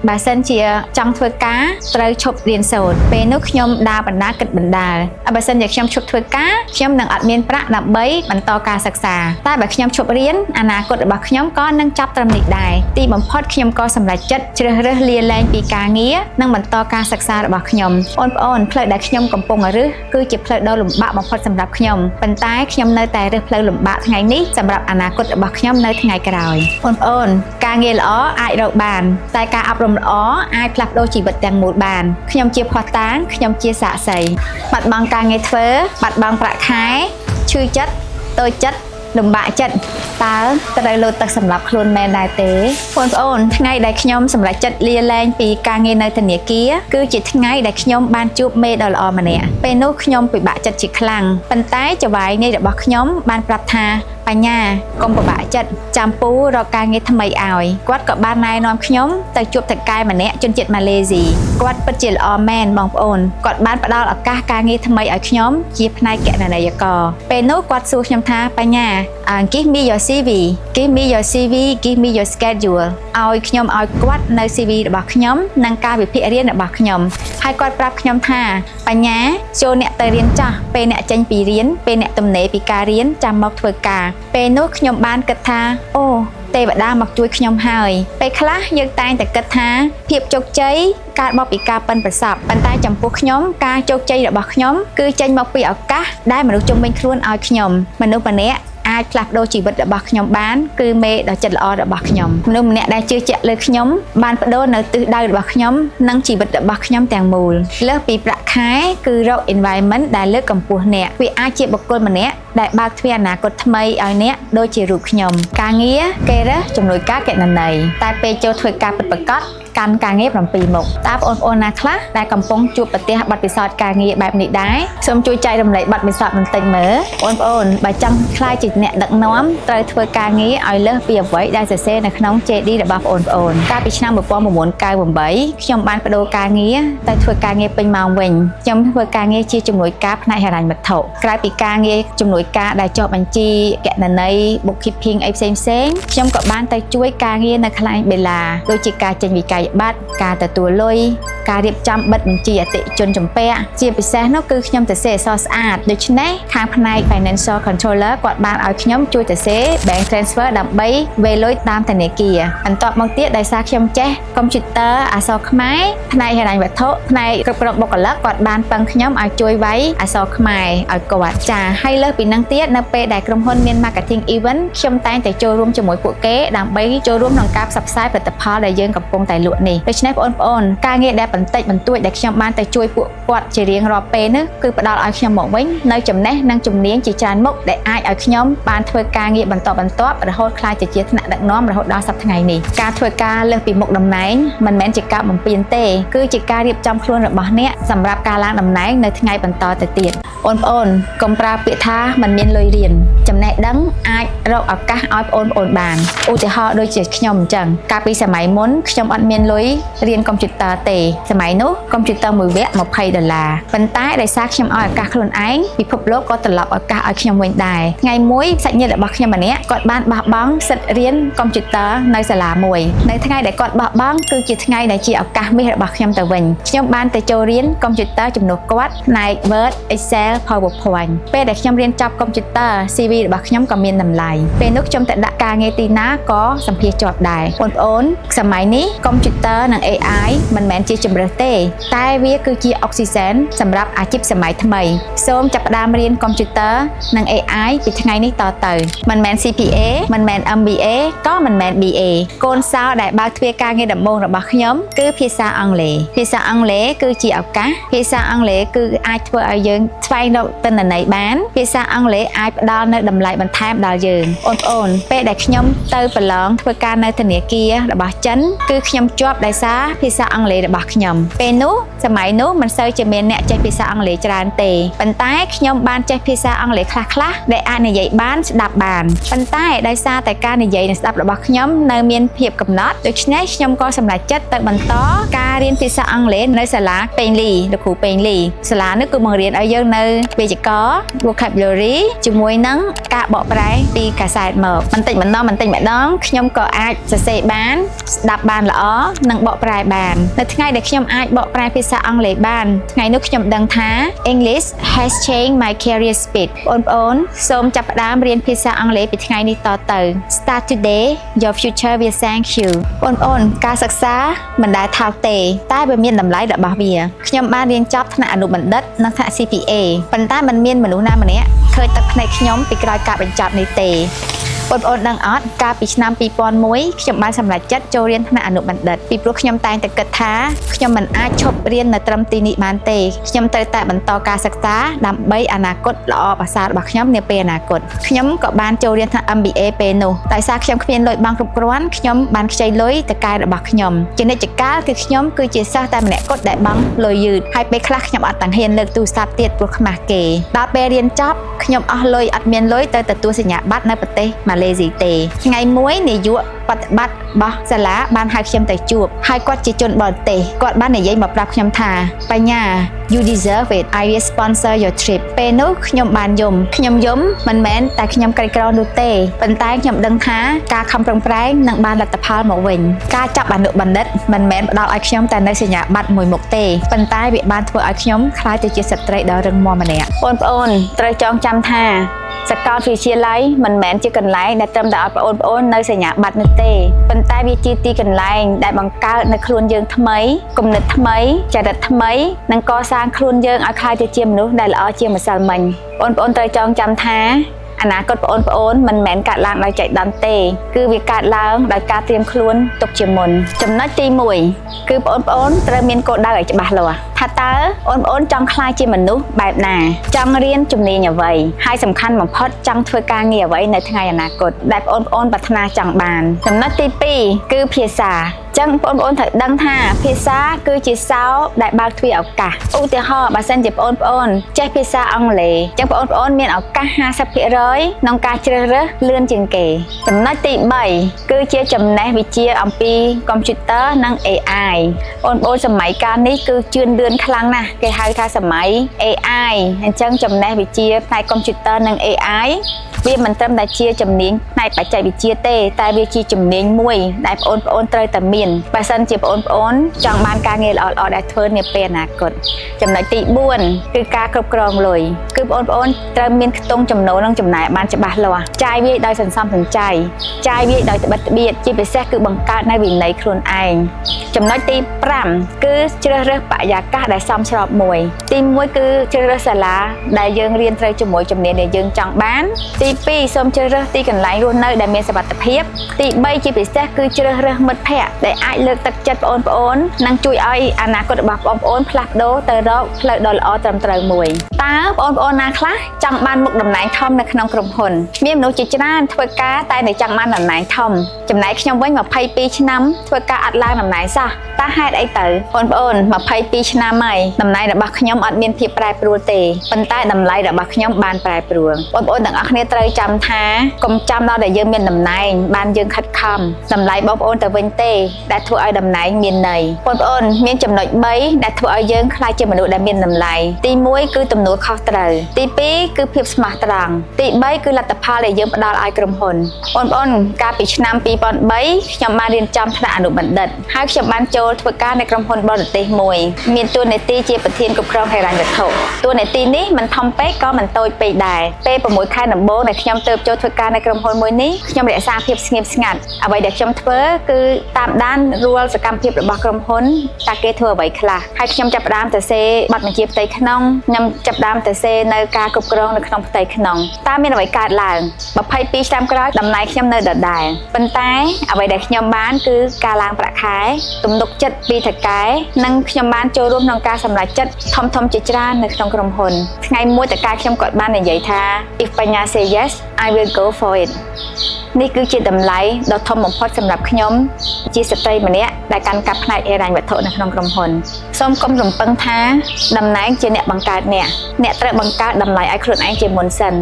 បើសិនជាចង់ធ្វើការត្រូវឈប់រៀនសូត្រពេលនោះខ្ញុំដើរបណ្ដាគិតបណ្ដាលបើសិនជាខ្ញុំឈប់ធ្វើការខ្ញុំនឹងអត់មានប្រាក់ដើម្បីបន្តការសិក្សាតែបើខ្ញុំឈប់រៀនអនាគតរបស់ខ្ញុំក៏នឹងចាប់ត្រឹមនេះដែរទីបំផុតខ្ញុំក៏សម្រេចចិត្តជ្រើសរើសលាលែងពីការងារនិងបន្តការសិក្សារបស់ខ្ញុំបងប្អូនផ្លូវដែលខ្ញុំកំពុងរើសគឺជាផ្លូវដ៏លំបាកបំផុតសម្រាប់ខ្ញុំប៉ុន្តែខ្ញុំនៅតែរើសផ្លូវលំបាកថ្ងៃនេះសម្រាប់អនាគតរបស់ខ្ញុំនៅថ្ងៃក្រោយបងប្អូនការងារល្អអាចរកបានតែការអប់រំល្អអាចផ្លាស់ប្ដូរជីវិតទាំងមូលបានខ្ញុំជាភ័ស្តុតាងខ្ញុំជាសាក្សីបាត់បង់ការងារធ្វើបាត់បង់ប្រាក់ខែឈឺចិត្តតូចចិត្តលំបាកចិត្តតើត្រូវលោតទឹកសម្រាប់ខ្លួនមែនដែរទេបងប្អូនថ្ងៃដែលខ្ញុំសម្រេចចិត្តលាលែងពីការងារនៅធនាគារគឺជាថ្ងៃដែលខ្ញុំបានជួបមេដ៏ល្អម្នាក់ពេលនោះខ្ញុំពិបាកចិត្តជាខ្លាំងប៉ុន្តែចៅហ្វាយនៃរបស់ខ្ញុំបានប្រាប់ថាបញ្ញាកុំពិបាកចិត្តចាំពូរកការងារថ្មីឲ្យគាត់ក៏បានណែនាំខ្ញុំទៅជួបថៅកែម្នាក់ជនជាតិម៉ាឡេស៊ីគាត់ពិតជាល្អមែនបងប្អូនគាត់បានផ្ដល់ឱកាសការងារថ្មីឲ្យខ្ញុំជាផ្នែកគណនេយ្យករពេលនោះគាត់សួរខ្ញុំថាបញ្ញា give me your CV give me your CV give me your schedule ឲ្យខ្ញុំឲ្យគាត់នៅ CV របស់ខ្ញុំនិងការវិភាគរៀនរបស់ខ្ញុំហើយគាត់ប្រាប់ខ្ញុំថាបញ្ញាចូលអ្នកទៅរៀនចាស់ពេលអ្នកចេញពីរៀនពេលអ្នកទំនេរពីការរៀនចាំមកធ្វើការពេលនោះខ្ញុំបានគិតថាអូទេវតាមកជួយខ្ញុំហើយពេលខ្លះយើងតែងតែគិតថាភាពជោគជ័យកើតមកពីការប៉ិនប្រសប់ប៉ុន្តែចំពោះខ្ញុំការជោគជ័យរបស់ខ្ញុំគឺចេញមកពីឱកាសដែលមនុស្សជុំវិញខ្លួនឲ្យខ្ញុំមនុស្សម្នាក់អាចផ្លាស់ប្ដូរជីវិតរបស់ខ្ញុំបានគឺមេដ៏ចិត្តល្អរបស់ខ្ញុំមនុស្សម្នាក់ដែលជឿជាក់លើខ្ញុំបានប្ដូរនៅទិសដៅរបស់ខ្ញុំនិងជីវិតរបស់ខ្ញុំទាំងមូលលើសពីប្រាក់ខែគឺរក environment ដែលលើកកម្ពស់អ្នកវាអាចជាបុគ្គលម្នាក់ដែលបើកទ្វារអនាគតថ្មីឲ្យអ្នកដូចជារូបខ្ញុំការងារគេរើសជំនួយការគណនេយ្យតែពេលចូលធ្វើការពិតប្រាកដកាន់ការងារ7មុខតើបងប្អូនណាខ្លះដែលកំពុងជួបប្រទះបទពិសោធន៍ការងារបែបនេះដែរសូមជួយចែករំលែកបទពិសោធន៍បន្តិចមើលបងប្អូនបើចង់ក្លាយជាអ្នកដឹកនាំត្រូវធ្វើការងារឲ្យលើសពីអ្វីដែលសរសេរនៅក្នុង JD របស់បងប្អូនកាលពីឆ្នាំ1998ខ្ញុំបានបដូរការងារទៅធ្វើការងារពេញម៉ោងវិញខ្ញុំធ្វើការងារជាជំនួយការផ្នែកហិរញ្ញវត្ថុក្រៅពីការងារជំនួយការដែលចុះបញ្ជីគណនេយ្យ bookkeeping អីផ្សេងខ្ញុំក៏បានទៅជួយការងារនៅខ្លែងបេឡាដូចជាការចេញវិក័យប័ត្រការទទួលលុយការរៀបចំបិទបញ្ជីអតិជនជំពាក់ជាពិសេសនោះគឺខ្ញុំទៅសេអក្សរស្អាតដូច្នេះខាងផ្នែក Financial Controller គាត់បានឲ្យខ្ញុំជួយទៅសេ Bank Transfer ដើម្បីវេលុយតាមធនាគារបន្ទាប់មកទៀតដោយសារខ្ញុំចេះ Computer អក្សរខ្មែរផ្នែកហិរញ្ញវត្ថុផ្នែកគ្រប់គ្រងបុគ្គលិកគាត់បានពឹងខ្ញុំឲ្យជួយវាយអក្សរខ្មែរឲ្យគាត់ចាហើយលើសពី នឹងទៀតនៅពេលដែលក្រុមហ៊ុនមាន marketing event ខ្ញុំតែងតែចូលរួមជាមួយពួកគេដើម្បីចូលរួមក្នុងការផ្សព្វផ្សាយផលិតផលដែលយើងកំពុងតែលក់នេះដូច្នេះបងប្អូនការងារដែលបន្តិចបន្តួចដែលខ្ញុំបានទៅជួយពួកគាត់ជារៀងរាល់ពេលនេះគឺផ្ដល់ឲ្យខ្ញុំមកវិញនៅចំណេះនិងជំនាញជាច្រើនមុខដែលអាចឲ្យខ្ញុំបានធ្វើការងារបន្តរហូតក្លាយទៅជាថ្នាក់ដឹកនាំរហូតដល់សប្តាហ៍ថ្ងៃនេះការធ្វើការលើសពីមុខតំណែងមិនមែនជាការបំពេញទេគឺជាការរៀបចំខ្លួនរបស់អ្នកសម្រាប់ការឡើងតំណែងនៅថ្ងៃបន្តទៅទៀតបងប្អូនកុំប្រើពាក្យថាមិនមានលុយរៀនចំណេះដឹងអាចរកឱកាសឲ្យបងប្អូនបានឧទាហរណ៍ដូចជាខ្ញុំអញ្ចឹងកាលពីសម័យមុនខ្ញុំអត់មានលុយរៀនកុំព្យូទ័រទេសម័យនោះកុំព្យូទ័រមួយវគ្គ$20ប៉ុន្តែដោយសារខ្ញុំឲ្យឱកាសខ្លួនឯងពិភពលោកក៏ត្រឡប់ឱកាសឲ្យខ្ញុំវិញដែរថ្ងៃមួយសាច់ញាតិរបស់ខ្ញុំម្នាក់គាត់បានបោះបង់សិទ្ធិរៀនកុំព្យូទ័រនៅសាលាមួយនៅថ្ងៃដែលគាត់បោះបង់គឺជាថ្ងៃដែលជាឱកាសមាសរបស់ខ្ញុំទៅវិញខ្ញុំបានទៅចូលរៀនកុំព្យូទ័រជំនួសគាត់ផ្នែក Word Excel PowerPoint ពេលដែលខ្ញុំរៀនចប់កុំព្យូទ័រ CV របស់ខ្ញុំក៏មានតម្លៃពេលនោះខ្ញុំទៅដាក់ការងារទីណាក៏សម្ភាសជាប់ដែរបងប្អូនសម័យនេះកុំព្យូទ័រនិង AI មិនមែនជាជម្រើសទេតែវាគឺជាអុកស៊ីសែនសម្រាប់អាជីពសម័យថ្មីសូមចាប់ផ្ដើមរៀនកុំព្យូទ័រនិង AI ពីថ្ងៃនេះតទៅមិនមែន CPA មិនមែន MBA ក៏មិនមែន BA កូនសោដែលបើកទ្វារការងារដំបូងរបស់ខ្ញុំគឺភាសាអង់គ្លេសភាសាអង់គ្លេសគឺជាឱកាសភាសាអង់គ្លេសគឺអាចធ្វើឲ្យយើងស្វែងរកទិន្នន័យបានភាសាអង់គ្លេសអាចផ្ដល់នូវតម្លៃបន្ថែមដល់យើងបងប្អូនពេលដែលខ្ញុំទៅប្រឡងធ្វើការនៅធនាគាររបស់ចិនគឺខ្ញុំជាប់ដោយសារភាសាអង់គ្លេសរបស់ខ្ញុំពេលនោះសម័យនោះមិនសូវជាមានអ្នកចេះភាសាអង់គ្លេសច្រើនទេប៉ុន្តែខ្ញុំបានចេះភាសាអង់គ្លេសខ្លះៗដែលអាចនិយាយបានស្ដាប់បានប៉ុន្តែដោយសារតែការនិយាយនិងស្ដាប់របស់ខ្ញុំនៅមានភាពកំណត់ដូច្នេះខ្ញុំក៏សម្រេចចិត្តទៅបន្តការរៀនភាសាអង់គ្លេសនៅសាលាពេងលីលោកគ្រូពេងលីសាលានេះគឺបង្រៀនឲ្យយើងនៅវេយ្យាករណ៍ vocabulary ជាមួយនឹងការបកប្រែពីកាសែតមកបន្តិចម្ដងខ្ញុំក៏អាចសរសេរបានស្ដាប់បានល្អនិងបកប្រែបាននៅថ្ងៃដែលខ្ញុំអាចបកប្រែភាសាអង់គ្លេសបានថ្ងៃនោះខ្ញុំដឹងថា English has changed my career speed បងប្អូនសូមចាប់ផ្ដើមរៀនភាសាអង់គ្លេសពីថ្ងៃនេះតទៅ Start today your future will thank you បងប្អូនការសិក្សាមិនដែលថោកទេតែវាមានតម្លៃរបស់វាខ្ញុំបានរៀនចប់ថ្នាក់អនុបណ្ឌិតនិងថ្នាក់ CPA ប៉ុន្តែมันមានមនុស្សណាម្នាក់ឃើញទឹកភ្នែកខ្ញុំពីក្រោយការបញ្ចប់នេះទេបងប្អូនដឹងអត់កាលពីឆ្នាំ2001ខ្ញុំបានសម្រេចចិត្តចូលរៀនថ្នាក់អនុបណ្ឌិតពីព្រោះខ្ញុំតែងតែគិតថាខ្ញុំមិនអាចឈប់រៀននៅត្រឹមទីនេះបានទេខ្ញុំត្រូវតែបន្តការសិក្សាដើម្បីអនាគតល្អប្រសើររបស់ខ្ញុំនាពេលអនាគតខ្ញុំក៏បានចូលរៀនថ្នាក់ MBA ពេលនោះដោយសារខ្ញុំគ្មានលុយបង់គ្រប់គ្រាន់ខ្ញុំបានខ្ចីលុយទៅកែរបស់ខ្ញុំជានិច្ចកាលគឺខ្ញុំគឺជាសិស្សតែម្នាក់គត់ដែលបង់លុយយឺតហើយពេលខ្លះខ្ញុំអត់ទាំងហ៊ានលើកទូរស័ព្ទទៀតព្រោះខ្មាស់គេដល់ពេលរៀនចប់ខ្ញុំអស់លុយអត់មានលុយទៅទទួលសញ្ញាបត្រនៅប្រទេសម៉ាឡេស៊ីទេថ្ងៃមួយនាយកបប្រតិបត្តិរបស់សាលាបានហៅខ្ញុំទៅជួបហើយគាត់ជាជនបរទេសគាត់បាននិយាយមកប្រាប់ខ្ញុំថាបញ្ញា you deserve it I will sponsor your trip ពេលនោះខ្ញុំបានយំមិនមែនតែខ្ញុំក្រីក្រនោះទេប៉ុន្តែខ្ញុំដឹងថាការខំប្រឹងប្រែងនឹងបានលទ្ធផលមកវិញការចាប់អនុបណ្ឌិតមិនមែនផ្ដល់ឲ្យខ្ញុំតែនៅសញ្ញាបត្រមួយមុខទេប៉ុន្តែវាបានធ្វើឲ្យខ្ញុំក្លាយទៅជាស្ត្រីដ៏រឹងមាំម្នាក់បងប្អូនត្រូវចងចាំថាសាកលវិទ្យាល័យមិនមែនជាកន្លែងដែលត្រឹមតែឲ្យបងប្អូននៅសញ្ញាបត្រនោះទេប៉ុន្តែវាជាទីកន្លែងដែលបង្កើតនៅខ្លួនយើងថ្មីគំនិតថ្មីចរិតថ្មីនិងកសាងខ្លួនយើងឲ្យក្លាយទៅជាមនុស្សដែលល្អជាម្សិលមិញបងប្អូនត្រូវចងចាំថាអនាគតបងប្អូនមិនមែនកើតឡើងដោយចៃដន្យទេគឺវាកើតឡើងដោយការត្រៀមខ្លួនទុកជាមុនចំណុចទី1គឺបងប្អូនត្រូវមានគោលដៅឲ្យច្បាស់លាស់ថាតើបងប្អូនចង់ក្លាយជាមនុស្សបែបណាចង់រៀនជំនាញអ្វីហើយសំខាន់បំផុតចង់ធ្វើការងារអ្វីនៅថ្ងៃអនាគតដែលបងប្អូនប្រាថ្នាចង់បានចំណុចទី2គឺភាសាចឹងបងប្អូនត្រូវដឹងថាភាសាគឺជាសោរដែលបើកទ្វារឱកាសឧទាហរណ៍បើសិនជាបងប្អូនចេះភាសាអង់គ្លេសចឹងបងប្អូនមានឱកាស 50% ក្នុងការជ្រើសរើសលឿនជាងគេចំណុចទី3គឺជាចំណេះវិជ្ជាអំពីកុំព្យូទ័រនិង AI បងប្អូនសម័យកាលនេះគឺជឿនលឿនខ្លាំងណាស់គេហៅថាសម័យ AI អញ្ចឹងចំណេះវិជ្ជាផ្នែកកុំព្យូទ័រនិង AI វាមិនត្រឹមតែជាជំនាញផ្នែកបច្ចេកវិទ្យាទេតែវាជាជំនាញមួយដែលបងប្អូនត្រូវតែមានបើសិនជាបងប្អូនចង់បានការងារល្អៗដែលធ្វើនាពេលអនាគតចំណុចទី4គឺការគ្រប់គ្រងលុយគឺបងប្អូនត្រូវមានខ្ទង់ចំណូលនិងចំណាយបានច្បាស់លាស់ចាយវាដោយសន្សំសំចៃចាយវាដោយត្បិតត្បៀតជាពិសេសគឺបង្កើតនៅវិន័យខ្លួនឯងចំណុចទី5គឺជ្រើសរើសបរិយាកាសដែលសមស្របមួយទី1គឺជ្រើសរើសសាលាដែលយើងរៀនត្រូវជាមួយជំនាញដែលយើងចង់បានទី2សូមជ្រើសរើសទីកន្លែងរស់នៅដែលមានសុវត្ថិភាពទី3ជាពិសេសគឺជ្រើសរើសមិត្តភ័ក្តិដែលអាចលើកទឹកចិត្តបងប្អូននិងជួយឲ្យអនាគតរបស់បងប្អូនផ្លាស់ប្ដូរទៅរកផ្លូវដ៏ល្អត្រឹមត្រូវមួយតើបងប្អូនណាខ្លះចង់បានមុខតំណែងធំនៅក្នុងក្រុមហ៊ុនមានមនុស្សជាច្រើនធ្វើការតែនៅចង់បានតំណែងធំចំណែកខ្ញុំវិញ22ឆ្នាំធ្វើការអត់ឡើងតំណែងសោះតើហេតុអីទៅបងប្អូន22ឆ្នាំហើយតំណែងរបស់ខ្ញុំអត់មានភាពប្រែប្រួលទេប៉ុន្តែតម្លៃរបស់ខ្ញុំបានប្រែប្រួលបងប្អូនទាំងអស់គ្នាត្រូវចាំថាកុំចាំដល់ដែលយើងមានតំណែងបានយើងខិតខំតម្លៃបងប្អូនទៅវិញទេដែលធ្វើឲ្យតំណែងមានន័យបងប្អូនមានចំណុច3ដែលធ្វើឲ្យយើងខ្លាចជាមនុស្សដែលមានតម្លៃទី1គឺទំនួលខុសត្រូវទី2គឺភាពស្មោះត្រង់ទី3គឺលទ្ធផលដែលយើងផ្ដល់ឲ្យក្រុមហ៊ុនបងប្អូនកាលពីឆ្នាំ2003ខ្ញុំបានរៀនចំថ្នាក់អនុបណ្ឌិតហើយខ្ញុំបានចូលធ្វើការនៅក្រុមហ៊ុនបរទេសមួយមានតួនាទីជាប្រធានគ្រប់គ្រងហិរញ្ញវត្ថុតួនាទីនេះមិនធំពេកក៏មិនតូចពេកដែរពេល6ខែដំបូងដែលខ្ញុំទៅចូលធ្វើការនៅក្រុមហ៊ុនមួយនេះខ្ញុំរក្សាភាពស្ងៀមស្ងាត់អ្វីដែលខ្ញុំធ្វើគឺតាមដានរាល់សកម្មភាពរបស់ក្រុមហ៊ុនតើគេធ្វើអ្វីខ្លះហើយខ្ញុំចាប់ផ្ដើមទៅសេប័ណ្ណបញ្ជាផ្ទៃក្នុងខ្ញុំចាប់ផ្ដើមទៅសេនៅការគ្រប់គ្រងនៅក្នុងផ្ទៃក្នុងតើមានអ្វីកើតឡើង22ឆ្នាំក្រោយតំណែងខ្ញុំនៅដដែលប៉ុន្តែអ្វីដែលខ្ញុំបានគឺការឡើងប្រាក់ខែទំនុកចិត្តពីថៅកែនិងខ្ញុំបានចូលរួមក្នុងការសម្រេចចិត្តធំជាច្រើននៅក្នុងក្រុមហ៊ុនថ្ងៃមួយតើការខ្ញុំគាត់បាននិយាយថា if បញ្ញា say yes I will go for it នេះគឺជាតម្លៃដ៏ធំបំផុតសម្រាប់ខ្ញុំជាស្ត្រីម្នាក់ដែលកាន់កាប់ផ្នែកហិរញ្ញវត្ថុនៅក្នុងក្រុមហ៊ុនសូមកុំរំពឹងថាតំណែងជាអ្នកបង្កើតអ្នកត្រូវបង្កើតតម្លៃឲ្យខ្លួនឯងជាមុនសិន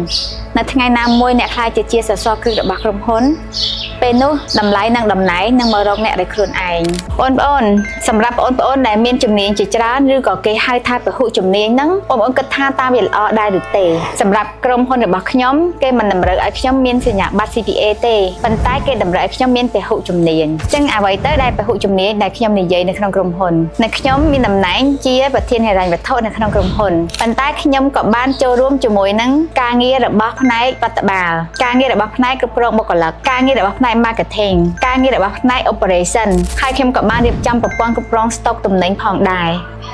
នៅថ្ងៃណាមួយអ្នកខ្លាចជាសសរគ្រឹះរបស់ក្រុមហ៊ុនពេលនោះតម្លៃនិងតំណែងនឹងមករកអ្នកដោយខ្លួនឯងបងប្អូនសម្រាប់បងប្អូនដែលមានជំនាញជាច្រើនឬក៏គេហៅថាពហុជំនាញហ្នឹងបងប្អូនគិតថាតើវាល្អដែរឬទេសម្រាប់ក្រុមហ៊ុនរបស់ខ្ញុំគេមិនតម្រូវឲ្យខ្ញុំមានសញ្ញាបត្រ CPA ទេប៉ុន្តែគេតម្រូវឲ្យខ្ញុំមានពហុជំនាញអញ្ចឹងអ្វីទៅដែលពហុជំនាញដែលខ្ញុំនិយាយនៅក្នុងក្រុមហ៊ុននៅខ្ញុំមានតំណែងជាប្រធានហិរញ្ញវត្ថុនៅក្នុងក្រុមហ៊ុនប៉ុន្តែខ្ញុំក៏បានចូលរួមជាមួយនឹងការងាររបស់ផ្នែករដ្ឋបាលការងាររបស់ផ្នែកគ្រប់គ្រងបុគ្គលិកការងាររបស់ផ្នែក marketing ការងាររបស់ផ្នែក operation ហើយខ្ញុំក៏បានរៀបចំប្រព័ន្ធគ្រប់គ្រងស្តុកទំនិញផងដែរ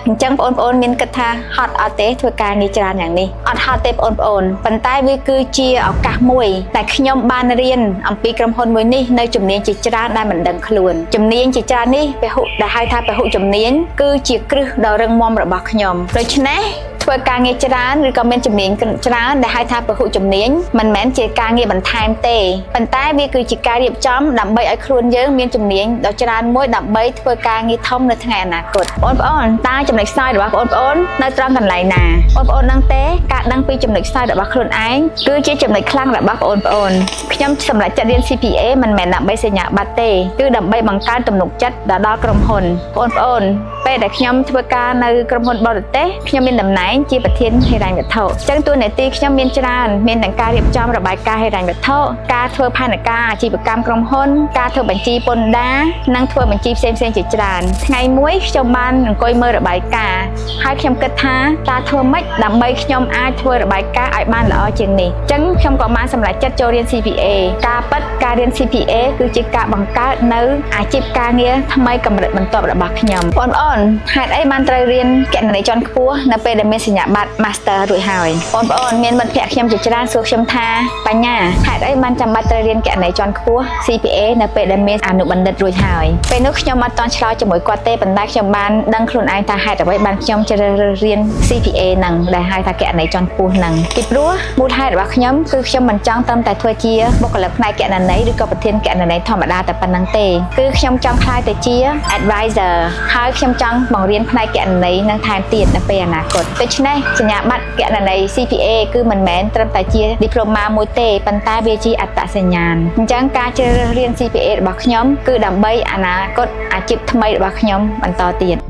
អញ្ចឹងបងប្អូនមានគិតថាហត់អត់ទេធ្វើការងារច្រើនយ៉ាងនេះអត់ហត់ទេបងប្អូនប៉ុន្តែវាគឺជាឱកាសមួយដែលខ្ញុំបានរៀនអំពីក្រុមហ៊ុនមួយនេះនៅជំនាញជាច្រើនដែលមិនដឹងខ្លួនជំនាញជាច្រើននេះពហុដែលហៅថាពហុជំនាញគឺជាគ្រឹះដ៏រឹងមាំរបស់ខ្ញុំដូច្នេះធ្វើការងារច្រើនឬក៏មានជំនាញច្រើនដែលហៅថាពហុជំនាញមិនមែនជាការងារបន្ថែមទេប៉ុន្តែវាគឺជាការរៀបចំដើម្បីឲ្យខ្លួនយើងមានជំនាញដ៏ច្រើនមួយដើម្បីធ្វើការងារធំនៅថ្ងៃអនាគតបងប្អូនតើចំណុចខ្សោយរបស់បងប្អូននៅត្រង់កន្លែងណាបងប្អូនដឹងទេការដឹងពីចំណុចខ្សោយរបស់ខ្លួនឯងគឺជាចំណុចខ្លាំងរបស់បងប្អូនខ្ញុំសម្រេចចិត្តរៀន CPA មិនមែនដើម្បីសញ្ញាបត្រទេគឺដើម្បីបង្កើនទំនុកចិត្តដល់ក្រុមហ៊ុនបងប្អូនពេលដែលខ្ញុំធ្វើការនៅក្រុមហ៊ុនបរទេសខ្ញុំមានតំណែងជាប្រធានហិរញ្ញវត្ថុអញ្ចឹងតួនាទីខ្ញុំមានច្រើនមានទាំងការរៀបចំរបាយការណ៍ហិរញ្ញវត្ថុការធ្វើផែនការអាជីវកម្មក្រុមហ៊ុនការធ្វើបញ្ជីពន្ធដារនិងធ្វើបញ្ជីផ្សេងជាច្រើនថ្ងៃមួយខ្ញុំបានអង្គុយមើលរបាយការណ៍ហើយខ្ញុំគិតថាតើធ្វើម៉េចដើម្បីខ្ញុំអាចធ្វើរបាយការណ៍ឲ្យបានល្អជាងនេះអញ្ចឹងខ្ញុំក៏បានសម្រេចចិត្តចូលរៀន CPA ការពិតការរៀន CPA គឺជាការបង្កើតនៅអាជីពការងារថ្មីកម្រិតបន្ទាប់របស់ខ្ញុំបងប្អូនហេតុអីបានត្រូវរៀនគណនេយ្យជាន់ខ្ពស់នៅពេលដែលមានសញ្ញាបត្រ Master រួចហើយបងប្អូនមានមិត្តភ័ក្តិខ្ញុំជាច្រើនសួរខ្ញុំថាបញ្ញាហេតុអីបានចាំបាច់ត្រូវរៀនគណនេយ្យជាន់ខ្ពស់ CPA នៅពេលដែលមានអនុបណ្ឌិតរួចហើយពេលនោះខ្ញុំអត់ទាន់ឆ្លើយជាមួយគាត់ទេប៉ុន្តែខ្ញុំបានដឹងខ្លួនឯងថាហេតុអ្វីបានខ្ញុំជ្រើសរើសរៀន CPA ហ្នឹងដែលហៅថាគណនេយ្យជាន់ខ្ពស់ហ្នឹងពីព្រោះមូលហេតុរបស់ខ្ញុំគឺខ្ញុំមិនចង់ត្រឹមតែធ្វើជាបុគ្គលិកផ្នែកគណនេយ្យឬក៏ប្រធានគណនេយ្យធម្មតាតែប៉ុណ្្នឹងទេគឺខ្ញុំចង់ក្លាយទៅជា advisor ហើយខ្ញុំចង់បង្រៀនផ្នែកគណនេយ្យនឹងថែមទៀតនៅពេលអនាគតដូច្នេះសញ្ញាបត្រគណនេយ្យ CPA គឺមិនមែនត្រឹមតែជា diploma មួយទេប៉ុន្តែវាជាអត្តសញ្ញាណអញ្ចឹងការជ្រើសរើសរៀន CPA របស់ខ្ញុំគឺដើម្បីអនាគតអាជីពថ្មីរបស់ខ្ញុំបន្តទៀត